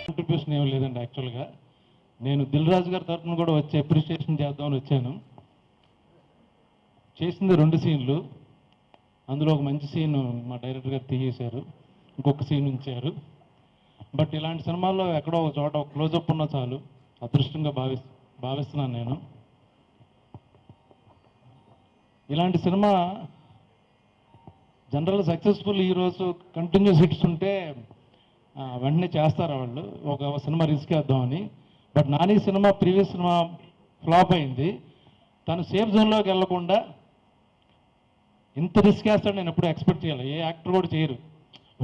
Contribution ఏం లేదండి. యాక్చువల్గా నేను దిల్ రాజు గారి తరఫున కూడా వచ్చి అప్రిషియేషన్ చేద్దామని వచ్చాను. చేసింది 2 సీన్లు, అందులో ఒక మంచి సీన్ మా డైరెక్టర్ గారు తీసేశారు, ఇంకొక సీన్ ఉంచారు. బట్ ఇలాంటి సినిమాల్లో ఎక్కడో ఒక చోట ఒక క్లోజప్ ఉన్నా చాలు, అదృష్టంగా భావిస్తున్నాను నేను. ఇలాంటి సినిమా జనరల్ సక్సెస్ఫుల్ ఈరోజు కంటిన్యూస్ హిట్స్ ఉంటే వెంటనే చేస్తారు వాళ్ళు, ఒక సినిమా రిస్క్ వేద్దామని. But Nani cinema previous cinema flop అయింది. తను సేఫ్ జోన్లోకి వెళ్లకుండా ఇంత రిస్క్ వేస్తాడు నేను ఎప్పుడు ఎక్స్పెక్ట్ చేయాలి. ఏ యాక్టర్ కూడా చేయరు.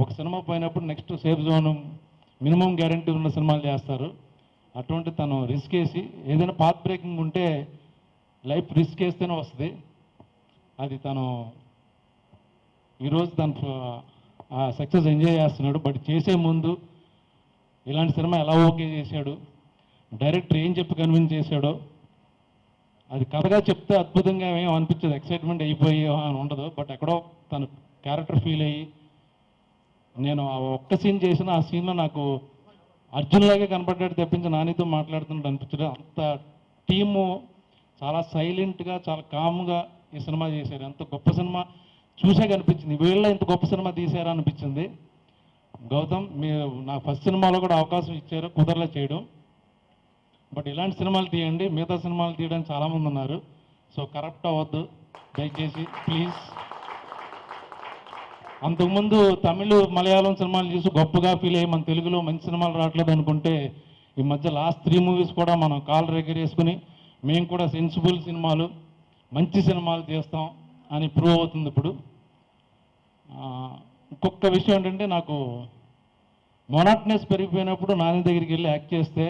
ఒక సినిమా పోయినప్పుడు next safe zone minimum guarantee ఉన్న సినిమాలు చేస్తారు. అటువంటి తను రిస్క్ వేసి ఏదైనా పాత్ బ్రేకింగ్ ఉంటే లైఫ్ రిస్క్ వేస్తేనే వస్తుంది. అది తను ఈరోజు తను ఆ సక్సెస్ ఎంజాయ్ చేస్తున్నాడు. బట్ చేసే ముందు ఇలాంటి సినిమా ఎలా ఓకే చేశాడు, డైరెక్టర్ ఏం చెప్పి కన్విన్స్ చేశాడో, అది కథగా చెప్తే అద్భుతంగా ఏం అనిపించదు, ఎక్సైట్మెంట్ అయిపోయి అని ఉండదు. బట్ ఎక్కడో తన క్యారెక్టర్ ఫీల్ అయ్యి నేను ఆ ఒక్క సీన్ చేసిన ఆ సీన్లో నాకు అర్జున్లాగే కనపడ్డాడు తప్పించి నానితో మాట్లాడుతున్నట్టు అనిపించడం. అంత టీము చాలా సైలెంట్గా చాలా కామ్గా ఈ సినిమా చేశారు. ఎంత గొప్ప సినిమా చూసే కనిపించింది. వీళ్ళ ఇంత గొప్ప సినిమా తీశారా అనిపించింది. గౌతమ్, మీరు నా ఫస్ట్ సినిమాలో కూడా అవకాశం ఇచ్చారు, కుదరలే చేయడం. బట్ ఇలాంటి సినిమాలు తీయండి, మిగతా సినిమాలు తీయడానికి చాలామంది ఉన్నారు. సో కరప్ట్ అవ్వద్దు దయచేసి ప్లీజ్. అంతకుముందు తమిళ మలయాళం సినిమాలు చూసి గొప్పగా ఫీల్ అయ్యి మన తెలుగులో మంచి సినిమాలు రావట్లేదు అనుకుంటే, ఈ మధ్య లాస్ట్ 3 మూవీస్ కూడా మనం కాళ్ళు రెగ్గరేసుకుని మేము కూడా సెన్సిబుల్ సినిమాలు మంచి సినిమాలు చేస్తాం అని ప్రూవ్ అవుతుంది ఇప్పుడు. ఇంకొక విషయం ఏంటంటే, నాకు మొనాట్నెస్ పెరిగిపోయినప్పుడు నాని దగ్గరికి వెళ్ళి యాక్ట్ చేస్తే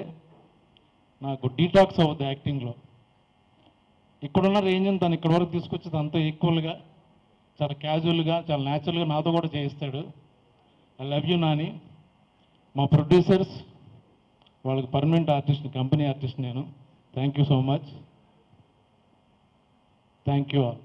నాకు డీటాక్స్ అవుద్ది యాక్టింగ్లో. ఇక్కడున్న రేంజ్ని తను ఇక్కడ వరకు తీసుకొచ్చి అంతా ఈక్వల్గా చాలా క్యాజువల్గా చాలా న్యాచురల్గా నాతో కూడా చేయిస్తాడు. I love you Nani. మా ప్రొడ్యూసర్స్, వాళ్ళకి పర్మనెంట్ ఆర్టిస్ట్, కంపెనీ ఆర్టిస్ట్ నేను. Thank you so much. Thank you all.